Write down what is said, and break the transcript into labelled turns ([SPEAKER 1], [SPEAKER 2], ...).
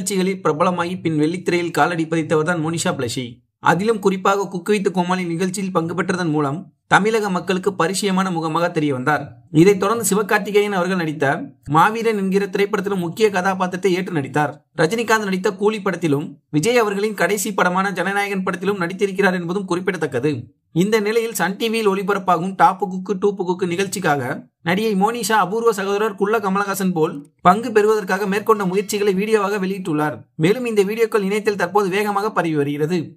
[SPEAKER 1] நிகழ்ச்சிகளில் பிரபலமாகி பின் வெள்ளித்திரையில் காலடி பதித்தவர்தான் மோனிஷா பிளஷி. அதிலும் குறிப்பாக குக்கு வித் கோமாளி நிகழ்ச்சியில் பங்கு பெற்றதன் மூலம் தமிழக மக்களுக்கு பரிச்சயமான முகமாக தெரிய வந்தார். இதைத் தொடர்ந்து சிவகார்த்திகேயன் அவர்கள் நடித்த மாவீரன் என்கிற திரைப்படத்திலும் முக்கிய கதாபாத்திரத்தை ஏற்று நடித்தார். ரஜினிகாந்த் நடித்த கூலி படத்திலும் விஜய் அவர்களின் கடைசி படமான ஜனநாயகன் படத்திலும் நடித்திருக்கிறார் என்பதும் குறிப்பிடத்தக்கது. இந்த நிலையில் சன் டிவியில் ஒளிபரப்பாகும் டாப்பு குக்கு டூப்பு குக்கு நிகழ்ச்சிக்காக நடிகை மோனிஷா அபூர்வ சகோதரர் குள்ள கமலஹாசன் போல் பங்கு பெறுவதற்காக மேற்கொண்ட முயற்சிகளை வீடியோவாக வெளியிட்டுள்ளார். மேலும் இந்த வீடியோக்கள் இணையத்தில் தற்போது வேகமாக பரவி வருகிறது.